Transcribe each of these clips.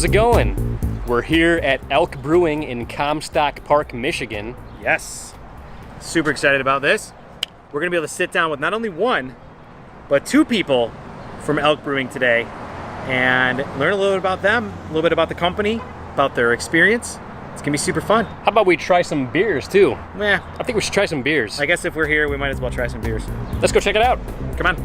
How's it going? We're here at ELK Brewing in Comstock Park, Michigan. Yes, super excited about this. We're gonna be able to sit down with not only one, but two people from ELK Brewing today and learn a little bit about them, a little bit about the company, about their experience. It's gonna be super fun. How about we try some beers too? Yeah, I think we should try some beers. I guess if we're here, we might as well try some beers. Let's go check it out. Come on.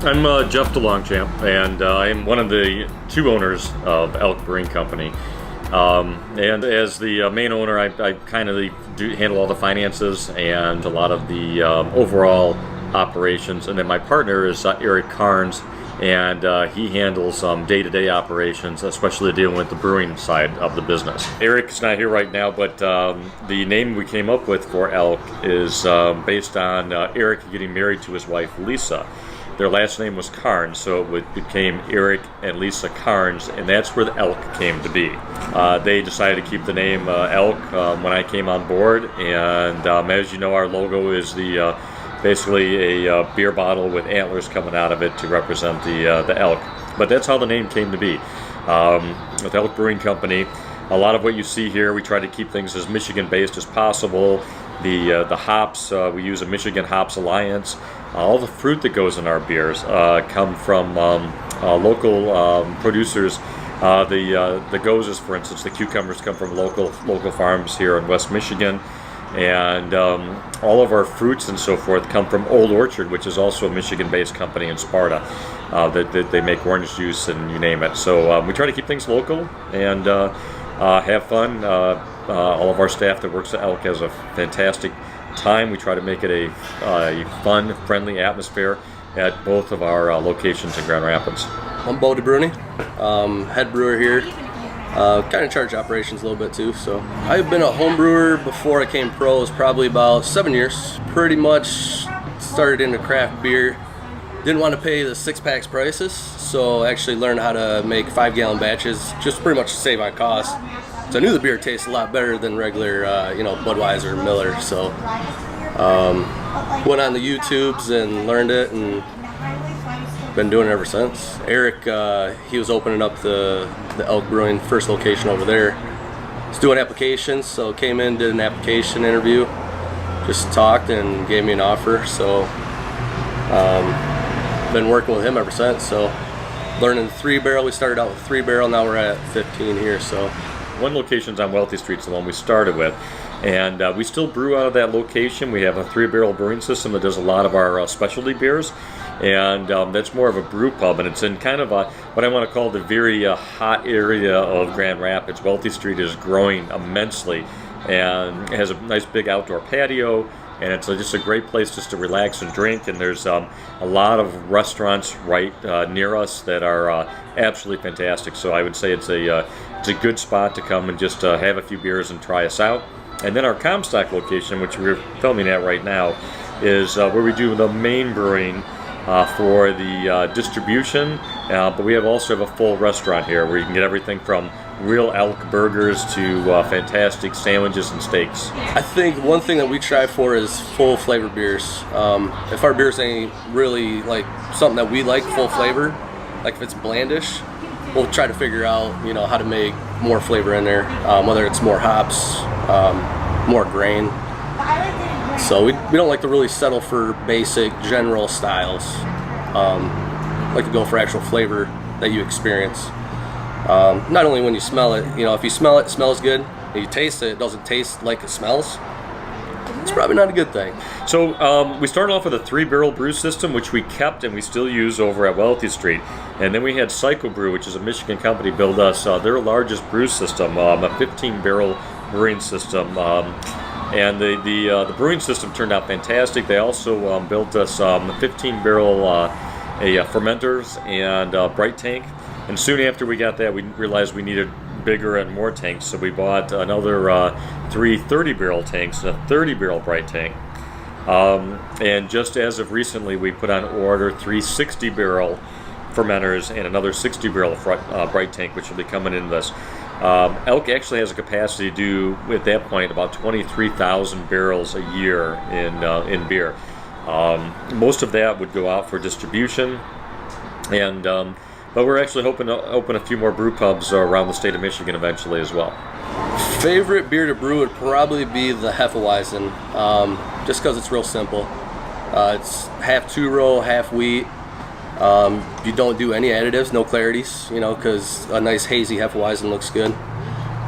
I'm Jeff DeLongchamp, and I'm one of the two owners of ELK Brewing Company. And as the main owner, I kind of handle all the finances and a lot of the overall operations. And then my partner is Eric Carnes, and he handles day-to-day operations, especially dealing with the brewing side of the business. Eric's not here right now, but the name we came up with for ELK is based on Eric getting married to his wife, Lisa. Their last name was Carnes, so it became Eric and Lisa Carnes, and that's where the ELK came to be. They decided to keep the name ELK when I came on board, and as you know, our logo is basically a beer bottle with antlers coming out of it to represent the elk. But that's how the name came to be. With ELK Brewing Company, a lot of what you see here, we try to keep things as Michigan-based as possible. The hops, we use a Michigan Hops Alliance. All the fruit that goes in our beers come from local producers. The gozes, for instance, the cucumbers come from local farms here in West Michigan. And all of our fruits and so forth come from Old Orchard, which is also a Michigan-based company in Sparta. That they make orange juice and you name it. So we try to keep things local and have fun. All of our staff that works at ELK has a fantastic time. We try to make it a fun, friendly atmosphere at both of our locations in Grand Rapids. I'm Beau Debruyne, head brewer here. Kind of in charge of operations a little bit too. So I've been a home brewer before I came pro. It was probably about 7 years. Pretty much started into craft beer. Didn't want to pay the 6-packs prices, so I actually learned how to make 5-gallon batches, just pretty much to save on cost. So I knew the beer tastes a lot better than regular, Budweiser or Miller. So went on the YouTubes and learned it, and been doing it ever since. Eric, he was opening up the ELK Brewing first location over there. Was doing applications, so came in, did an application interview, just talked and gave me an offer. So been working with him ever since. So learning 3-barrel, we started out with 3-barrel, now we're at 15 here. So one location's on Wealthy Street, the one we started with, and we still brew out of that location. We have a 3-barrel brewing system that does a lot of our specialty beers, and that's more of a brew pub, and it's in kind of what I want to call the very hot area of Grand Rapids. Wealthy Street is growing immensely and has a nice big outdoor patio, and it's just a great place just to relax and drink. And there's a lot of restaurants right near us that are absolutely fantastic. So I would say it's a good spot to come and just have a few beers and try us out. And then our Comstock location, which we're filming at right now, is where we do the main brewing for the distribution. But we also have a full restaurant here where you can get everything from real elk burgers to fantastic sandwiches and steaks. I think one thing that we try for is full flavor beers. If our beers ain't really like something that we like full flavor, like if it's blandish, we'll try to figure out how to make more flavor in there, whether it's more hops, more grain. So we don't like to really settle for basic general styles. Like to go for actual flavor that you experience. Not only when you smell it, if you smell it, it smells good. If you taste it, it doesn't taste like it smells. it's probably not a good thing. So we started off with a 3-barrel brew system, which we kept and we still use over at Wealthy Street. And then we had Cycle Brew, which is a Michigan company, build us their largest brew system, a 15-barrel brewing system. And the brewing system turned out fantastic. They also built us 15-barrel fermenters and a bright tank. And soon after we got that, we realized we needed bigger and more tanks, so we bought another 3 30-barrel tanks and a 30-barrel bright tank. And just as of recently, we put on order 3 60-barrel fermenters and another 60-barrel bright tank, which will be coming in this. ELK actually has a capacity to do, at that point, about 23,000 barrels a year in beer. Most of that would go out for distribution, and but we're actually hoping to open a few more brew pubs around the state of Michigan eventually as well. Favorite beer to brew would probably be the Hefeweizen, just because it's real simple. It's half two-row, half wheat. You don't do any additives, no clarities, because a nice hazy Hefeweizen looks good.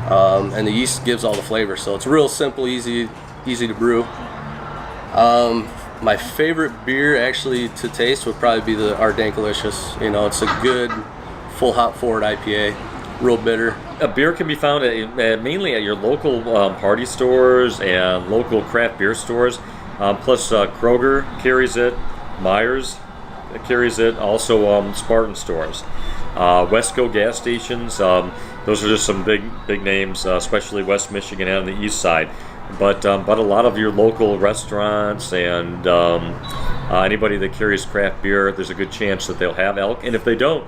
And the yeast gives all the flavor, so it's real simple, easy to brew. My favorite beer actually to taste would probably be our Dankalicious. It's a good full hop forward IPA, real bitter. A beer can be found mainly at your local party stores and local craft beer stores. Plus Kroger carries it, Myers carries it, also Spartan stores. Westco gas stations, those are just some big names, especially West Michigan and on the east side. But a lot of your local restaurants and anybody that carries craft beer, there's a good chance that they'll have ELK. And if they don't,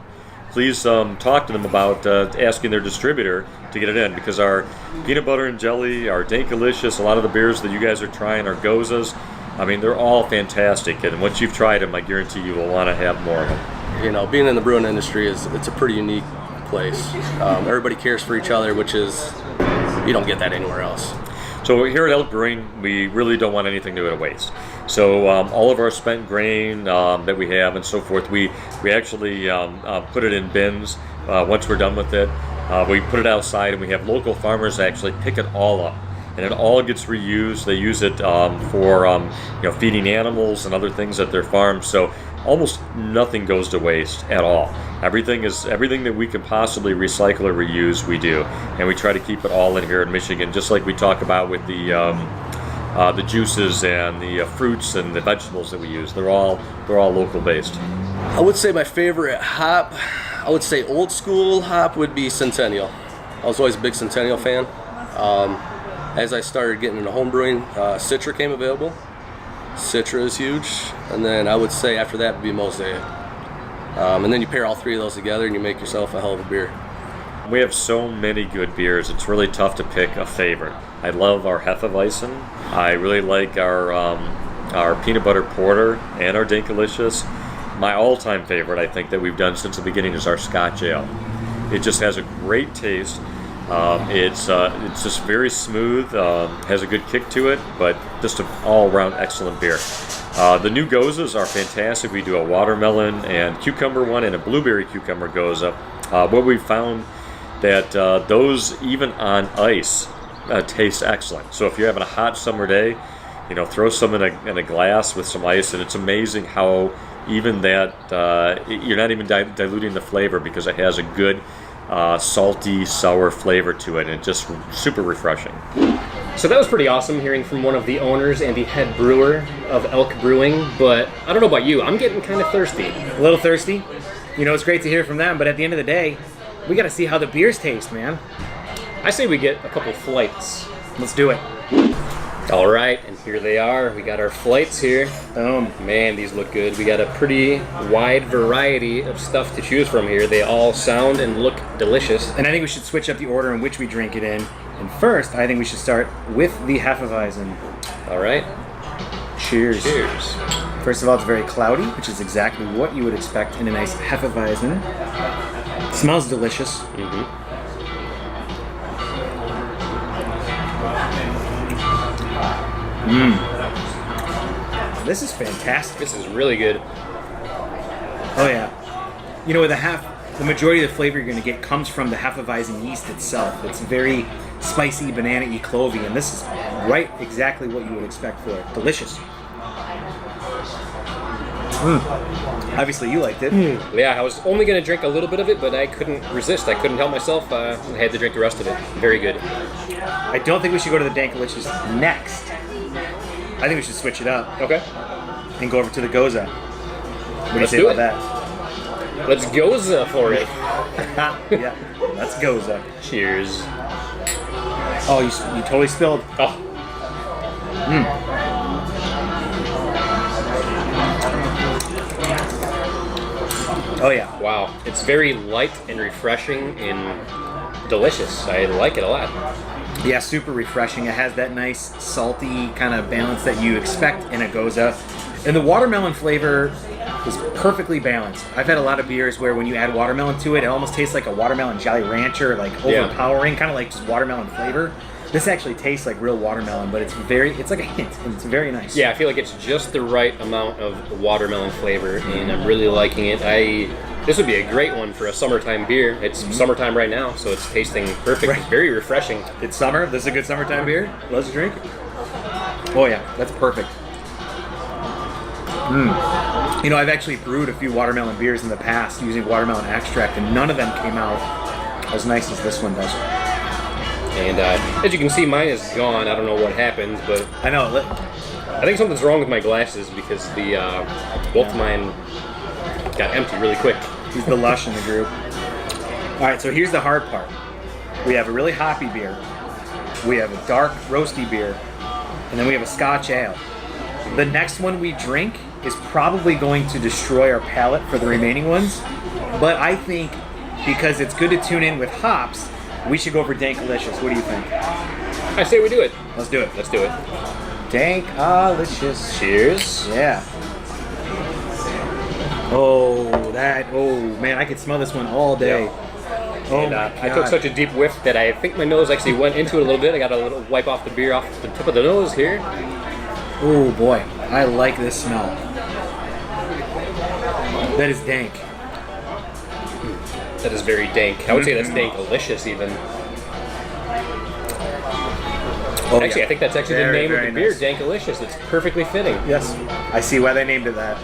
please talk to them about asking their distributor to get it in, because our peanut butter and jelly, our Dankalicious, a lot of the beers that you guys are trying are Gozas. I mean, they're all fantastic, and once you've tried them, I guarantee you will want to have more of them. Being in the brewing industry it's a pretty unique place. Everybody cares for each other, which is, you don't get that anywhere else. So here at ELK Brewing, we really don't want anything to go to waste. So all of our spent grain that we have and so forth, we actually put it in bins once we're done with it. We put it outside, and we have local farmers actually pick it all up. And it all gets reused. They use it for feeding animals and other things at their farms. So almost nothing goes to waste at all. Everything that we can possibly recycle or reuse, we do, and we try to keep it all in here in Michigan, just like we talk about with the juices and the fruits and the vegetables that we use. They're all local based. I would say my favorite hop, I would say old school hop would be Centennial. I was always a big Centennial fan. As I started getting into home brewing, Citra came available. Citra is huge, and then I would say after that would be Mosaic. And then you pair all three of those together and you make yourself a hell of a beer. We have so many good beers, it's really tough to pick a favorite. I love our Hefeweizen. I really like our peanut butter porter and our Dankalicious. My all-time favorite, I think, that we've done since the beginning is our Scotch Ale. It just has a great taste. It's just very smooth, has a good kick to it, but just an all-around excellent beer. The new Gozas are fantastic. We do a watermelon and cucumber one and a blueberry cucumber Goza. What we found that those even on ice taste excellent. So if you're having a hot summer day, throw some in a glass with some ice, and it's amazing how even that you're not even diluting the flavor, because it has a good salty, sour flavor to it, and it's just super refreshing. So that was pretty awesome hearing from one of the owners and the head brewer of ELK Brewing, but I don't know about you, I'm getting kind of thirsty. A little thirsty. It's great to hear from them, but at the end of the day, we got to see how the beers taste, man. I say we get a couple flights. Let's do it. All right, and here they are. We got our flights here. Oh man, these look good. We got a pretty wide variety of stuff to choose from here. They all sound and look delicious. And I think we should switch up the order in which we drink it in. And first, I think we should start with the Hefeweizen. All right. Cheers. Cheers. First of all, it's very cloudy, which is exactly what you would expect in a nice Hefeweizen. Smells delicious. Mm-hmm. This is fantastic. This is really good. Oh yeah. With the majority of the flavor you're going to get comes from the Hefeweizen yeast itself. It's very spicy, banana-y, clovey, and this is right exactly what you would expect for it. Delicious. Obviously, you liked it. Yeah, I was only going to drink a little bit of it, but I couldn't resist. I couldn't help myself. I had to drink the rest of it. Very good. I don't think we should go to the Dankalicious next. I think we should switch it up Okay. and go over to the Goza. What do you Let's say do about it. Let's goza for it. that? Yeah, let's Goza. Cheers. Oh, you totally spilled. Oh, Oh yeah. wow. It's very light and refreshing and delicious. I like it a lot. Yeah, super refreshing. It has that nice salty kind of balance that you expect in a Goza. And the watermelon flavor is perfectly balanced. I've had a lot of beers where when you add watermelon to it, it almost tastes like a watermelon Jolly Rancher, like overpowering, kind of like just watermelon flavor. This actually tastes like real watermelon, but it's like a hint, and it's very nice. Yeah, I feel like it's just the right amount of watermelon flavor, and I'm really liking it. This would be a great one for a summertime beer. It's summertime right now, so it's tasting perfect. Right. It's very refreshing. It's summer. This is a good summertime beer. Let's drink it. Oh yeah, that's perfect. You know, I've actually brewed a few watermelon beers in the past using watermelon extract, and none of them came out as nice as this one does. And as you can see, mine is gone. I don't know what happened, but I know. I think something's wrong with my glasses because the both mine got empty really quick. He's the lush in the group. All right, so here's the hard part. We have a really hoppy beer. We have a dark, roasty beer. And then we have a Scotch ale. The next one we drink is probably going to destroy our palate for the remaining ones. But I think because it's good to tune in with hops, we should go for Dankalicious. What do you think? I say we do it. Let's do it. Let's do it. Dankalicious. Cheers. Yeah. Oh, man, I could smell this one all day. Yeah. Oh, And, my I God. took such a deep whiff that I think my nose actually went into it a little bit. I got a little wipe off the beer off the tip of the nose here. Oh boy, I like this smell. That is dank. That is very dank. I would say that's dankalicious even. Oh, Actually, yeah. I think that's actually Very, the name of very the beer, nice. Dankalicious. It's perfectly fitting. Yes, I see why they named it that.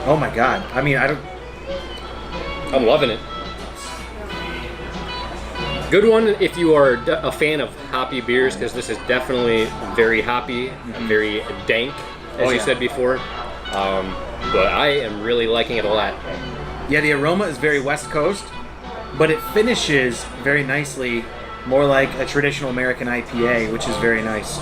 Oh my God, I mean, I'm loving it. Good one if you are a fan of hoppy beers, because this is definitely very hoppy, very dank, as Oh, you yeah. said before. But I am really liking it a lot. Yeah, the aroma is very West Coast, but it finishes very nicely, more like a traditional American IPA, which is very nice.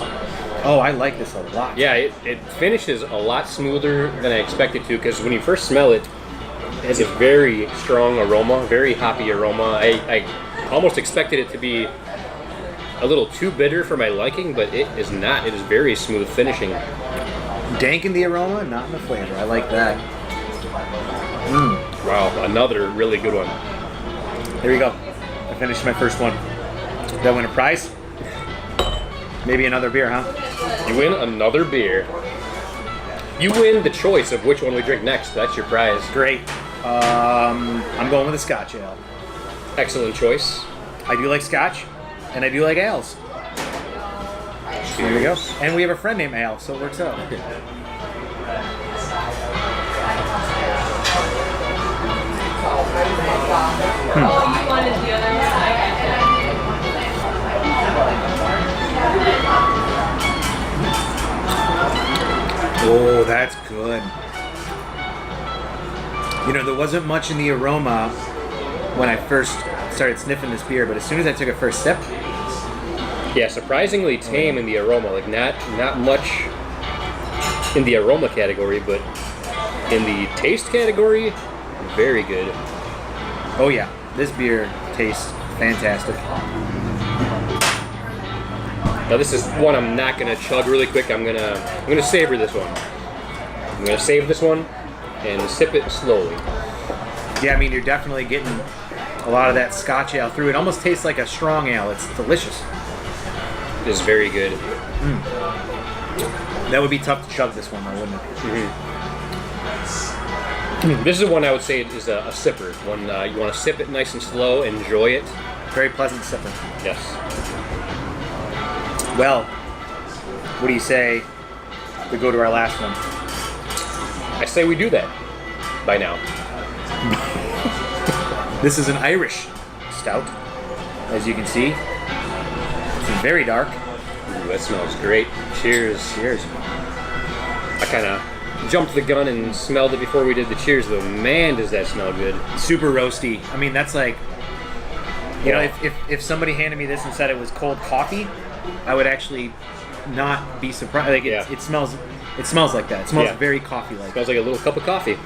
Oh, I like this a lot. Yeah, it finishes a lot smoother than I expected to, because when you first smell it, it has a very strong aroma, very hoppy aroma. I almost expected it to be a little too bitter for my liking, but it is not. It is very smooth finishing. Dank in the aroma, not in the flavor. I like that. Wow, another really good one. There you go. I finished my first one. Did I win a prize? Maybe another beer, huh? You win another beer. You win the choice of which one we drink next. That's your prize. Great. I'm going with a Scotch ale. Excellent choice. I do like Scotch, and I do like ales. There we go. And we have a friend named Ale, so it works out. Oh, that's good. You know, there wasn't much in the aroma when I first started sniffing this beer, but as soon as I took a first sip, Yeah, surprisingly tame in the aroma. Like not much in the aroma category, but in the taste category, very good. oh yeah, this beer tastes fantastic. Now this is one I'm not gonna chug really quick. I'm gonna savor this one. I'm gonna save this one and sip it slowly. Yeah, I mean, you're definitely getting a lot of that Scotch ale through. It almost tastes like a strong ale. It's delicious. It is very good. That would be tough to chug this one, though, wouldn't it? This is one I would say is a sipper. One you want to sip it nice and slow, enjoy it, Very pleasant sipper. Yes. Well, what do you say we go to our last one? I say we do that by now. This is an Irish stout, as you can see. It's very dark. Ooh, that smells great. Cheers. Cheers. I kind of jumped the gun and smelled it before we did the cheers, though. Man, does that smell good. Super roasty. I mean, that's like, you know, if somebody handed me this and said it was cold coffee, I would actually not be surprised. Like it smells like that. It smells very coffee-like. Smells like a little cup of coffee.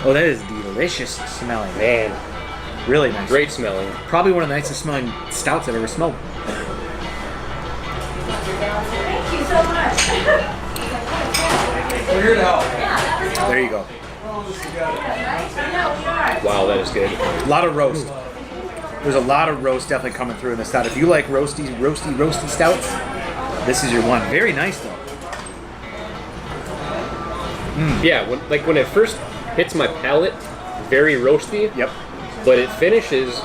Oh, that is delicious smelling. Man, really nice. great smelling. Probably one of the nicest smelling stouts I've ever smelled. Thank you so much. We're here to help. There you go. Wow, that is good. A lot of roast. There's a lot of roast definitely coming through in the stout. If you like roasty stouts, this is your one. Very nice though. Yeah, when it first hits my palate, very roasty. Yep. But it finishes,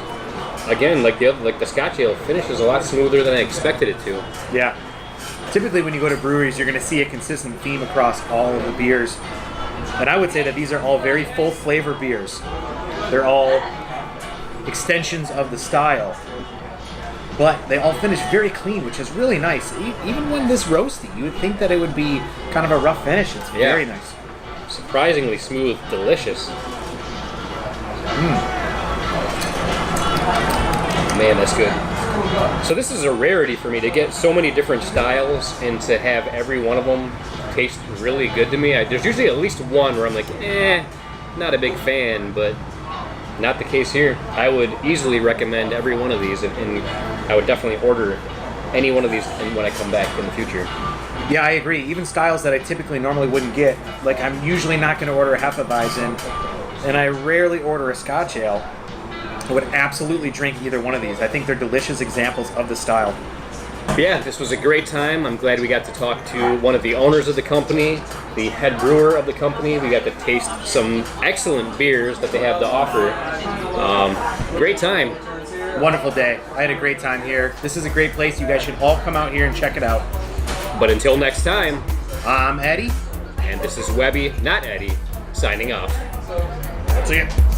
again, like the Scotch ale, finishes a lot smoother than I expected it to. Yeah. Typically when you go to breweries, you're going to see a consistent theme across all of the beers. And I would say that these are all very full flavor beers. They're all extensions of the style. But they all finish very clean, which is really nice. Even when this roasty, you would think that it would be kind of a rough finish. It's very nice. Surprisingly smooth, delicious. Man, that's good. So this is a rarity for me to get so many different styles and to have every one of them taste really good to me. There's usually at least one where I'm like, not a big fan, but not the case here. I would easily recommend every one of these, and I would definitely order any one of these when I come back in the future. Yeah, I agree. Even styles that I typically normally wouldn't get. Like, I'm usually not going to order a Hefeweizen, and I rarely order a Scotch ale. I would absolutely drink either one of these. I think they're delicious examples of the style. Yeah, this was a great time. I'm glad we got to talk to one of the owners of the company, the head brewer of the company. We got to taste some excellent beers that they have to offer. Great time. Wonderful day. I had a great time here. This is a great place. You guys should all come out here and check it out. But until next time, I'm Eddie. and this is Webby, not Eddie, signing off. See ya.